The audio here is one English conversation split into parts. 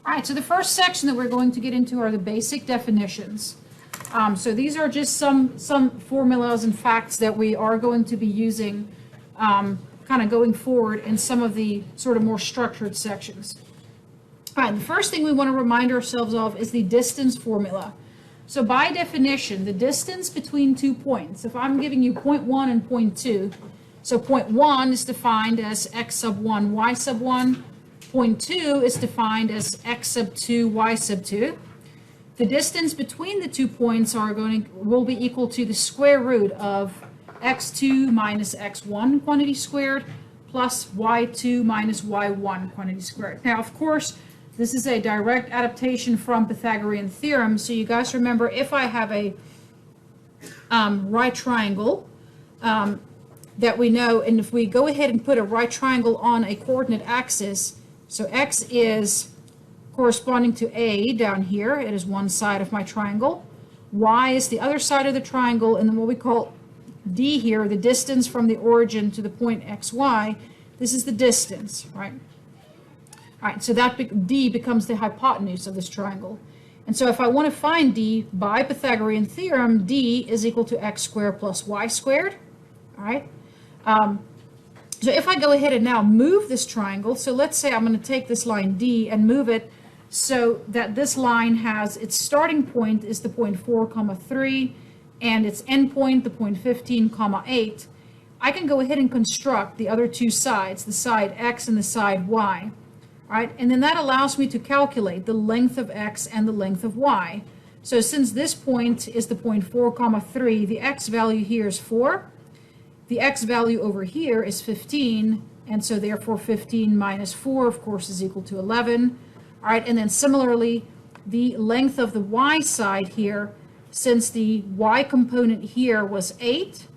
All right, so the first section that we're going to get into are the basic definitions. So these are just some formulas and facts that we are going to be using kind of going forward in some of the sort of more structured sections. All right, the first thing we want to remind ourselves of is the distance formula. So by definition, the distance between 2 points, if I'm giving you point 1 and point 2, so point 1 is defined as x sub 1, y sub 1. Point 2 is defined as x sub 2, y sub 2. The distance between the 2 points will be equal to the square root of x2 minus x1 quantity squared plus y2 minus y1 quantity squared. Now, of course, this is a direct adaptation from Pythagorean theorem. So you guys remember, if I have a right triangle that we know, and if we go ahead and put a right triangle on a coordinate axis, so x is corresponding to A down here. It is one side of my triangle. Y is the other side of the triangle, and then what we call D here, the distance from the origin to the point xy, this is the distance, right? All right, so that D becomes the hypotenuse of this triangle. And so if I want to find D by Pythagorean theorem, D is equal to x squared plus y squared, all right? So if I go ahead and now move this triangle, so let's say I'm going to take this line D and move it so that this line has its starting point is the point 4, 3, and its end point, the point 15, 8. I can go ahead and construct the other two sides, the side x and the side y. All right, and then that allows me to calculate the length of x and the length of y. So since this point is the point 4, 3, the x value here is 4. The x value over here is 15, and so therefore 15 minus 4, of course, is equal to 11. All right, and then similarly, the length of the y side here, since the y component here was 8,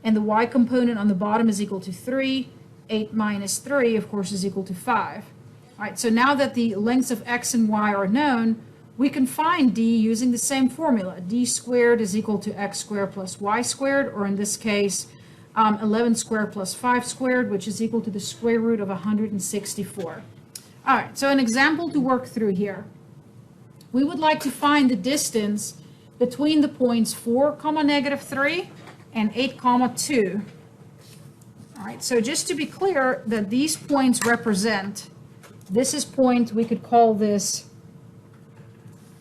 and the y component on the bottom is equal to 3, 8 minus 3, of course, is equal to 5. All right, so now that the lengths of x and y are known, we can find D using the same formula. D squared is equal to x squared plus y squared, or in this case, 11 squared plus 5 squared, which is equal to the square root of 164. All right, so an example to work through here. We would like to find the distance between the points 4, negative 3 and 8, 2. All right, so just to be clear that these points represent, this is point, we could call this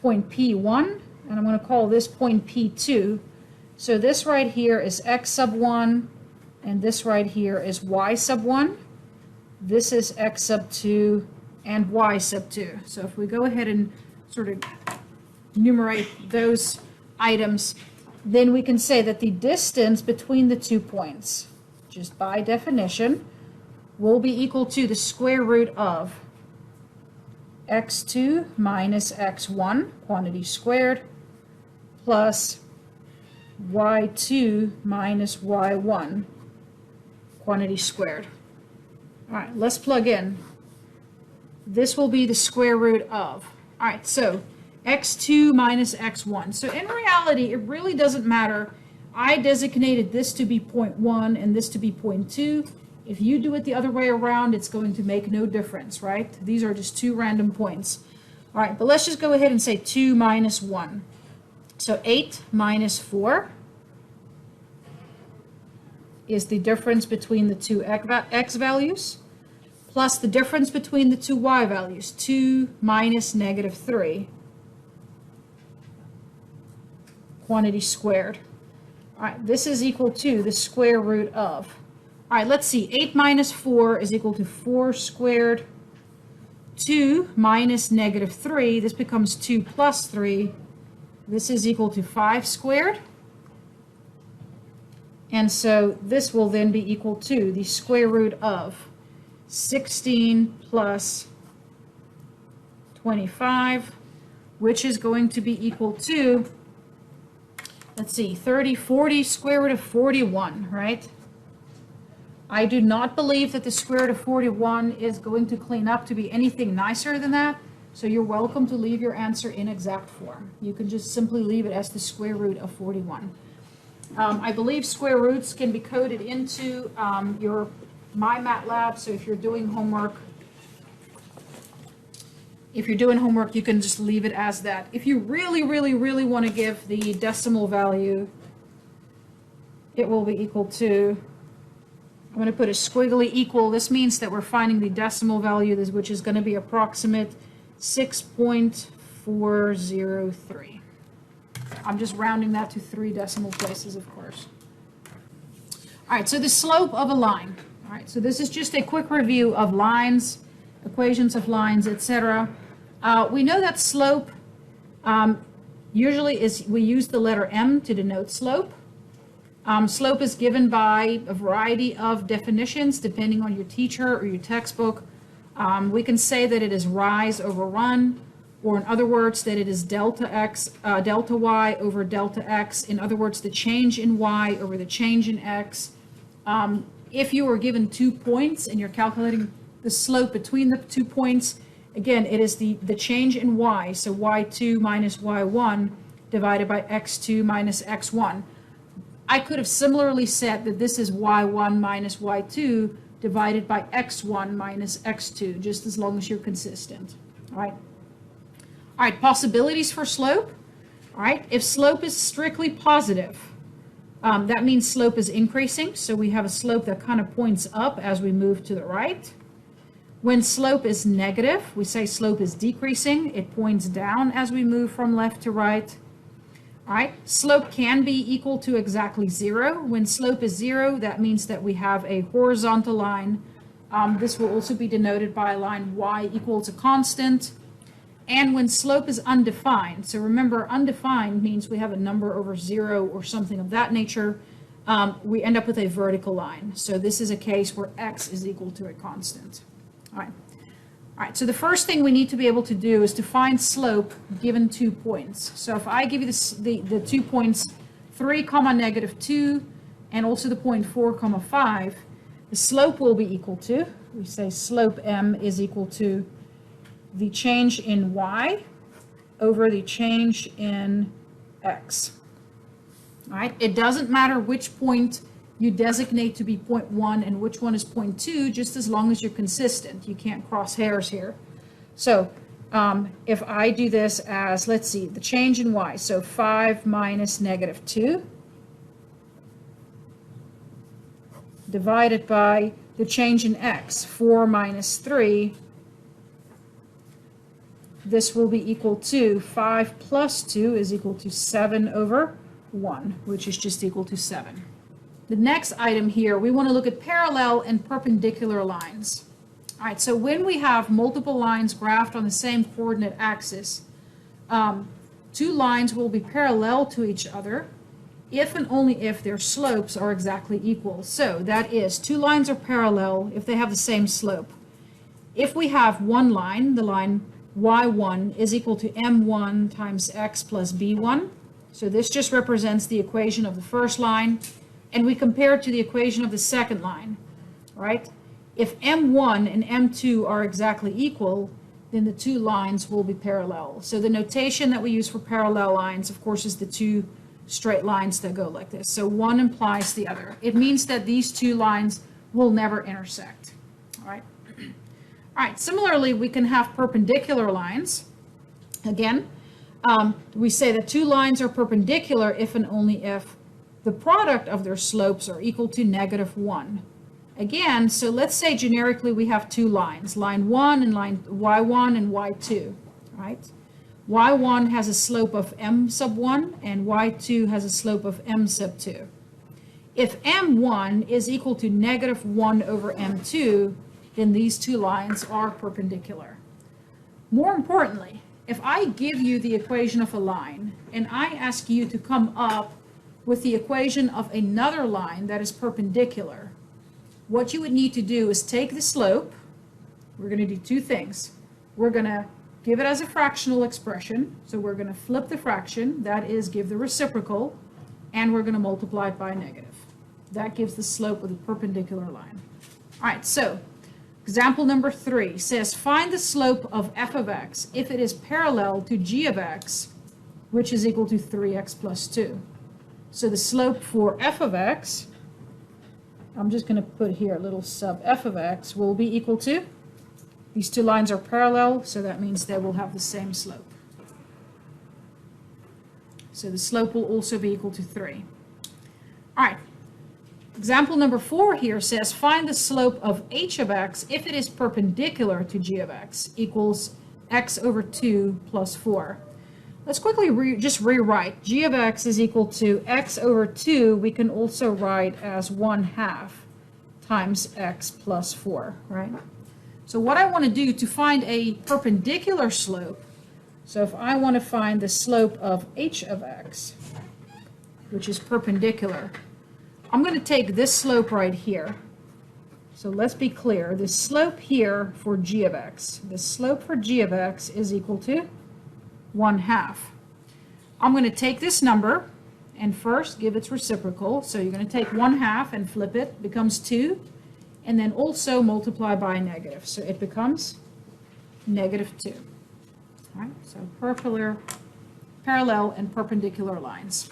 point P1, and I'm going to call this point P2. So this right here is x sub 1, and this right here is y sub 1. This is x sub 2 and y sub 2. So if we go ahead and sort of enumerate those items, then we can say that the distance between the 2 points, just by definition, will be equal to the square root of x2 minus x1, quantity squared, plus y2 minus y1, quantity squared. All right, let's plug in. This will be the square root of. All right, so x2 minus x1. So in reality, it really doesn't matter. I designated this to be point 1 and this to be point 2. If you do it the other way around, it's going to make no difference, right? These are just two random points. All right, but let's just go ahead and say 2 minus 1. So 8 minus 4 is the difference between the two x values, plus the difference between the two y values, 2 minus negative 3, quantity squared. All right, this is equal to the square root of. All right, let's see, 8 minus 4 is equal to 4 squared. 2 minus negative 3, this becomes 2 plus 3. This is equal to 5 squared. And so this will then be equal to the square root of 16 plus 25, which is going to be equal to, let's see, 30, 40, square root of 41, right? I do not believe that the square root of 41 is going to clean up to be anything nicer than that. So you're welcome to leave your answer in exact form. You can just simply leave it as the square root of 41. I believe square roots can be coded into your MyMatlab. So if you're doing homework If you're doing homework, you can just leave it as that. If you really, really, really want to give the decimal value, it will be equal to, I'm going to put a squiggly equal. This means that we're finding the decimal value, which is going to be approximate 6.403. I'm just rounding that to 3 decimal places, of course. All right, so the slope of a line. All right, so this is just a quick review of lines, equations of lines, etc. We know that slope usually we use the letter M to denote slope. Slope is given by a variety of definitions depending on your teacher or your textbook. We can say that it is rise over run, or in other words, that it is delta y over delta x. In other words, the change in y over the change in x. If you were given 2 points and you're calculating the slope between the 2 points, again, it is the change in y, so y2 minus y1 divided by x2 minus x1. I could have similarly said that this is y1 minus y2 divided by x1 minus x2, just as long as you're consistent. All right. All right, possibilities for slope. All right, if slope is strictly positive, that means slope is increasing. So we have a slope that kind of points up as we move to the right. When slope is negative, we say slope is decreasing. It points down as we move from left to right. All right, slope can be equal to exactly 0. When slope is 0, that means that we have a horizontal line. This will also be denoted by a line y equals a constant. And when slope is undefined, so remember, undefined means we have a number over 0 or something of that nature, we end up with a vertical line. So this is a case where x is equal to a constant. All right. All right, so the first thing we need to be able to do is to find slope given 2 points. So if I give you the 2 points, 3, negative 2, and also the point 4, 5, the slope will be equal to, we say slope m is equal to the change in y over the change in x. All right, it doesn't matter which point you designate to be point 1 and which one is point 2, just as long as you're consistent. You can't cross hairs here. So if I do this as, let's see, the change in y, so 5 minus negative 2 divided by the change in x, 4 minus 3, this will be equal to 5 plus 2 is equal to 7 over 1, which is just equal to 7. The next item here, we want to look at parallel and perpendicular lines. All right, so when we have multiple lines graphed on the same coordinate axis, 2 lines will be parallel to each other if and only if their slopes are exactly equal. So that is, 2 lines are parallel if they have the same slope. If we have one line, the line y1 is equal to m1 times x plus b1. So this just represents the equation of the first line. And we compare it to the equation of the second line, right? If m1 and m2 are exactly equal, then the 2 lines will be parallel. So the notation that we use for parallel lines, of course, is the 2 straight lines that go like this. So one implies the other. It means that these 2 lines will never intersect, all right? All right, similarly, we can have perpendicular lines. Again, we say that 2 lines are perpendicular if and only if the product of their slopes are equal to -1. Again, so let's say generically we have 2 lines, line 1 and line y1 and y2, right? y1 has a slope of m sub 1 and y2 has a slope of m sub 2. If m1 is equal to -1 over m2, then these 2 lines are perpendicular. More importantly, if I give you the equation of a line and I ask you to come up with the equation of another line that is perpendicular, what you would need to do is take the slope. We're going to do 2 things. We're going to give it as a fractional expression. So we're going to flip the fraction, that is, give the reciprocal, and we're going to multiply it by a negative. That gives the slope of the perpendicular line. All right, so example number 3 says, find the slope of f of x if it is parallel to g of x, which is equal to 3x plus 2. So the slope for f of x, I'm just going to put here a little sub f of x, will be equal to These two lines are parallel, so that means they will have the same slope. So the slope will also be equal to 3. All right. Example number 4 here says, find the slope of h of x if it is perpendicular to g of x equals x over 2 plus 4. Let's quickly just rewrite. G of x is equal to x over 2. We can also write as 1/2 times x plus 4, right? So what I want to do to find a perpendicular slope, so if I want to find the slope of h of x, which is perpendicular, I'm going to take this slope right here. So let's be clear. The slope here for g of x, the slope for g of x is equal to 1/2. I'm going to take this number and first give its reciprocal. So you're going to take 1/2 and flip it, becomes 2, and then also multiply by a negative. So it becomes -2. All right, so parallel and perpendicular lines.